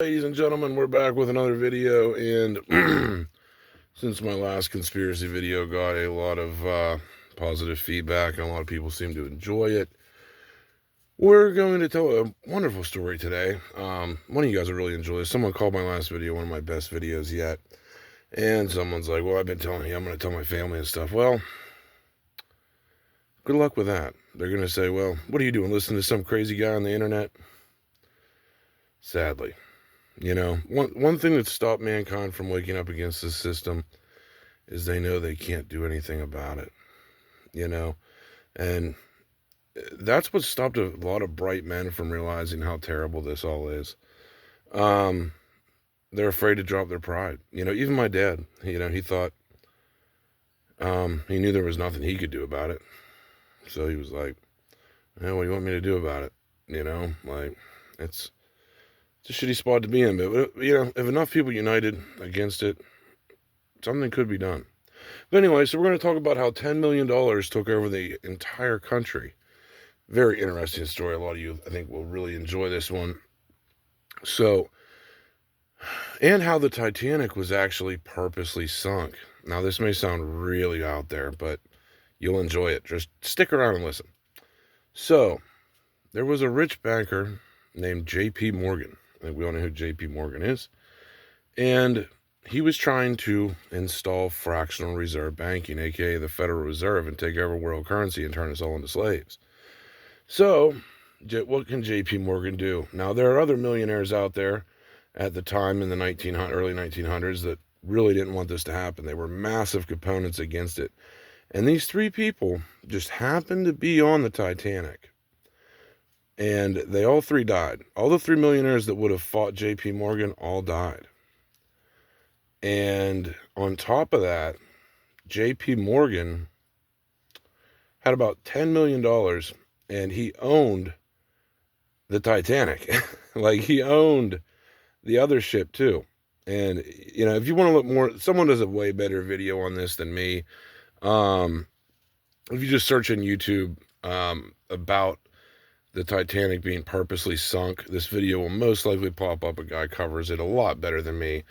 Ladies and gentlemen, we're back with another video, and since my last conspiracy video got a lot of positive feedback and a lot of people seem to enjoy it, we're going to tell a wonderful story today. One of you guys will really enjoy this. Someone called my last video one of my best videos yet, and someone's like, well, I've been telling you, I'm going to tell my family and stuff. Well, good luck with that. They're going to say, well, what are you doing, listening to some crazy guy on the internet? Sadly. You know, one thing that stopped mankind from waking up against this system is they know they can't do anything about it, you know, and that's what stopped a lot of bright men from realizing how terrible this all is. They're afraid to drop their pride. You know, even my dad, he thought, he knew there was nothing he could do about it. So he was like, what do you want me to do about it? You know, like, it's a shitty spot to be in, but, if enough people united against it, something could be done. But anyway, so we're going to talk about how $10 million took over the entire country. Very interesting story. A lot of you, I think, will really enjoy this one. So, and how the Titanic was actually purposely sunk. Now, this may sound really out there, but you'll enjoy it. Just stick around and listen. So, there was a rich banker named J.P. Morgan. I think we all know who J.P. Morgan is. And he was trying to install fractional reserve banking, aka the Federal Reserve, and take over world currency and turn us all into slaves. So, what can J.P. Morgan do? Now, there are other millionaires out there at the time in the early 1900s that really didn't want this to happen. They were massive components against it. And these three people just happened to be on the Titanic. And they all three died. All the three millionaires that would have fought J.P. Morgan all died. And on top of that, J.P. Morgan had about $10 million, and he owned the Titanic. Like, he owned the other ship, too. And, if you want to look more, someone does a way better video on this than me. If you just search on YouTube about the Titanic being purposely sunk, this video will most likely pop up. A guy covers it a lot better than me.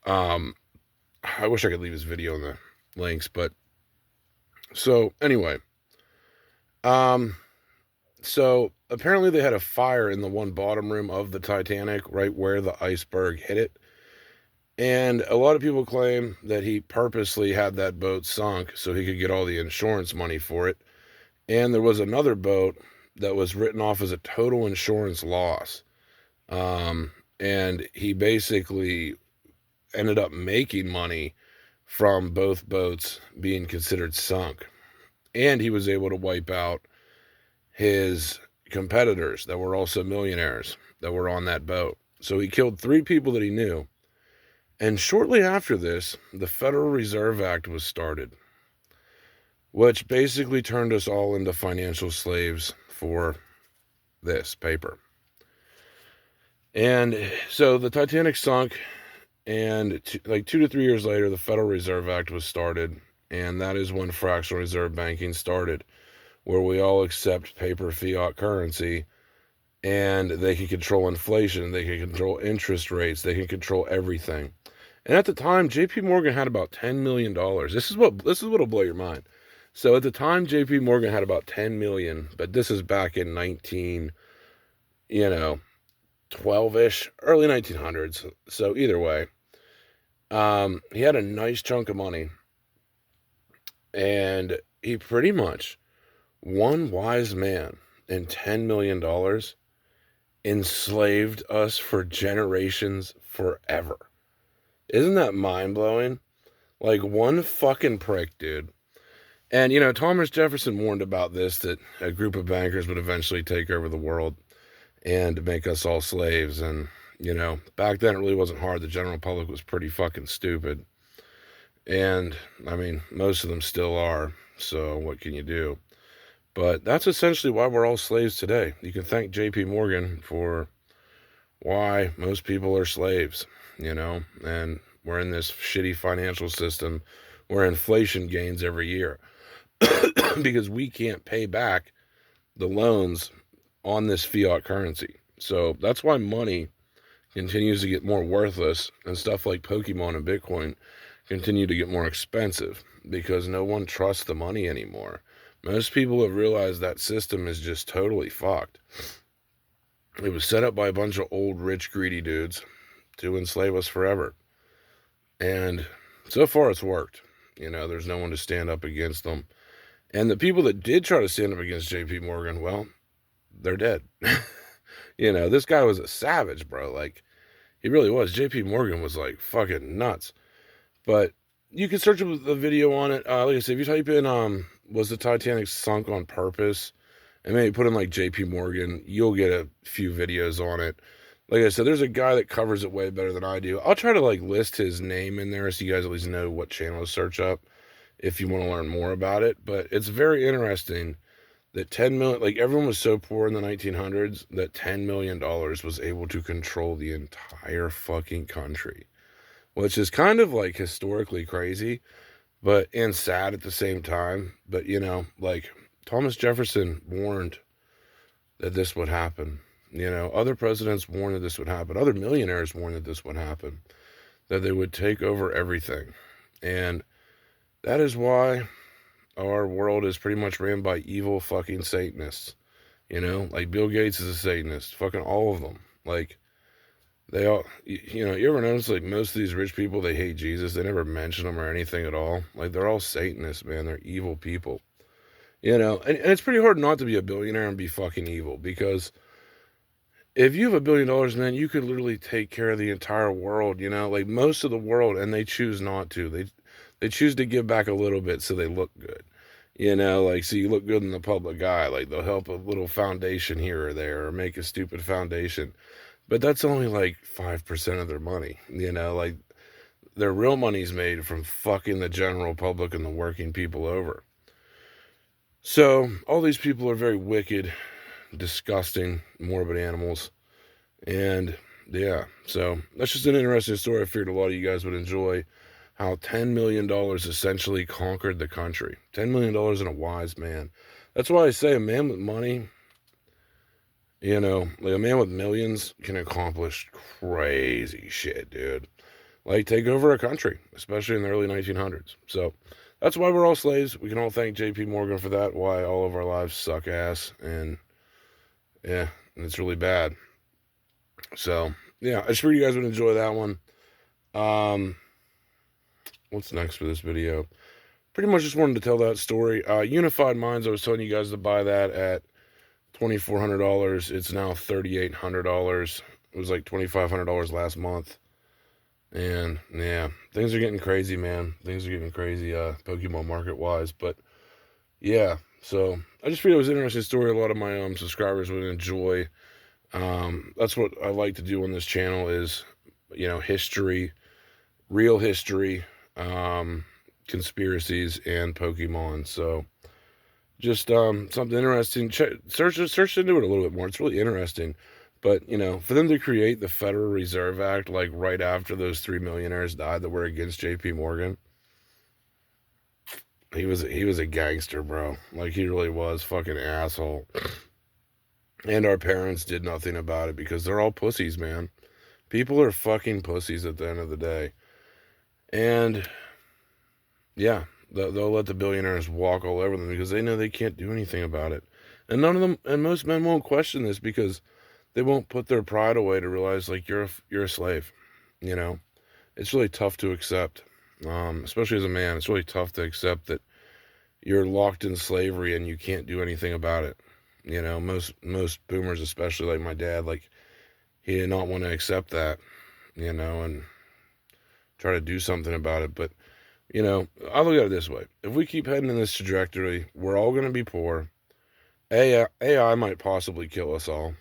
I wish I could leave his video in the links, but so anyway, so apparently they had a fire in the one bottom room of the Titanic, right where the iceberg hit it. And a lot of people claim that he purposely had that boat sunk so he could get all the insurance money for it. And there was another boat that was written off as a total insurance loss. And he basically ended up making money from both boats being considered sunk. And he was able to wipe out his competitors that were also millionaires that were on that boat. So he killed three people that he knew. And shortly after this, the Federal Reserve Act was started, which basically turned us all into financial slaves for this paper. And so the Titanic sunk, and 2 to 3 years later, the Federal Reserve Act was started, and that is when fractional reserve banking started, where we all accept paper fiat currency, and they can control inflation, they can control interest rates, they can control everything. And at the time, J.P. Morgan had about $10 million. This is what'll blow your mind. So at the time, J.P. Morgan had about 10 million, but this is back in 12-ish, early 1900s. So either way, he had a nice chunk of money, and he pretty much, one wise man and $10 million, enslaved us for generations forever. Isn't that mind-blowing? Like, one fucking prick, dude. And, Thomas Jefferson warned about this, that a group of bankers would eventually take over the world and make us all slaves. And, back then it really wasn't hard. The general public was pretty fucking stupid. And, I mean, most of them still are. So what can you do? But that's essentially why we're all slaves today. You can thank J.P. Morgan for why most people are slaves, and we're in this shitty financial system where inflation gains every year because we can't pay back the loans on this fiat currency. So that's why money continues to get more worthless, and stuff like Pokemon and Bitcoin continue to get more expensive because no one trusts the money anymore. Most people have realized that system is just totally fucked. It was set up by a bunch of old, rich, greedy dudes to enslave us forever. And so far it's worked. There's no one to stand up against them. And the people that did try to stand up against JP Morgan, well, they're dead. This guy was a savage, bro. Like, he really was. JP Morgan was like fucking nuts. But you can search the video on it. Like I said, if you type in was the Titanic sunk on purpose, and maybe put in like JP Morgan, you'll get a few videos on it. Like I said, there's a guy that covers it way better than I do. I'll try to like list his name in there so you guys at least know what channel to search up if you want to learn more about it. But it's very interesting that 10 million, like everyone was so poor in the 1900s that $10 million was able to control the entire fucking country, which is kind of like historically crazy, and sad at the same time. But like Thomas Jefferson warned that this would happen. Other presidents warned that this would happen. Other millionaires warned that this would happen, that they would take over everything. And that is why our world is pretty much ran by evil fucking Satanists. Like Bill Gates is a Satanist. Fucking all of them. Like, they all, you ever notice, like, most of these rich people, they hate Jesus. They never mention him or anything at all. Like, they're all Satanists, man. They're evil people. And it's pretty hard not to be a billionaire and be fucking evil, because if you have $1 billion, man, you could literally take care of the entire world, like most of the world, and they choose not to. They choose to give back a little bit so they look good, like, so you look good in the public eye. Like, they'll help a little foundation here or there, or make a stupid foundation. But that's only like 5% of their money, like their real money's made from fucking the general public and the working people over. So all these people are very wicked, disgusting, morbid animals. And yeah, so that's just an interesting story. I figured a lot of you guys would enjoy how $10 million essentially conquered the country. $10 million and a wise man. That's why I say a man with money, like a man with millions can accomplish crazy shit, dude. Like, take over a country, especially in the early 1900s. So that's why we're all slaves. We can all thank JP Morgan for that, why all of our lives suck ass, and yeah, and it's really bad. So, yeah, I just figured you guys would enjoy that one. What's next for this video? Pretty much just wanted to tell that story. Unified Minds, I was telling you guys to buy that at $2,400. It's now $3,800. It was like $2,500 last month. And yeah, things are getting crazy, man. Things are getting crazy, Pokemon market wise. But yeah, so I just figured it was an interesting story. A lot of my subscribers would enjoy. That's what I like to do on this channel is, history, real history, conspiracies, and Pokemon. So just something interesting. Search into it a little bit more. It's really interesting. But, for them to create the Federal Reserve Act, like, right after those 3 millionaires died that were against JP Morgan, he was a gangster, bro. Like, he really was. Fucking asshole. And our parents did nothing about it because they're all pussies, man. People are fucking pussies at the end of the day. And, yeah, they'll let the billionaires walk all over them because they know they can't do anything about it. And most men won't question this because they won't put their pride away to realize, like, you're a slave. It's really tough to accept, especially as a man. It's really tough to accept that you're locked in slavery and you can't do anything about it. Most boomers, especially like my dad, like, he did not want to accept that, and try to do something about it. But, I look at it this way. If we keep heading in this trajectory, we're all going to be poor. AI might possibly kill us all.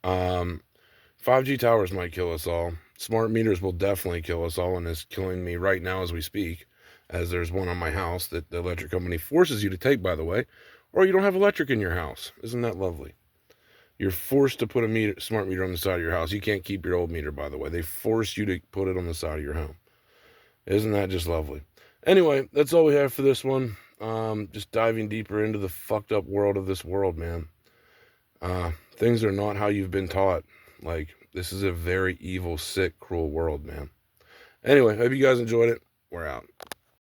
5G towers might kill us all. Smart meters will definitely kill us all, and is killing me right now as we speak, as there's one on my house that the electric company forces you to take, by the way, or you don't have electric in your house. Isn't that lovely? You're forced to put a smart meter on the side of your house. You can't keep your old meter, by the way. They force you to put it on the side of your home. Isn't that just lovely? Anyway, that's all we have for this one. Just diving deeper into the fucked up world of this world, man. Things are not how you've been taught. Like, This is a very evil, sick, cruel world, man. Anyway, hope you guys enjoyed it. We're out.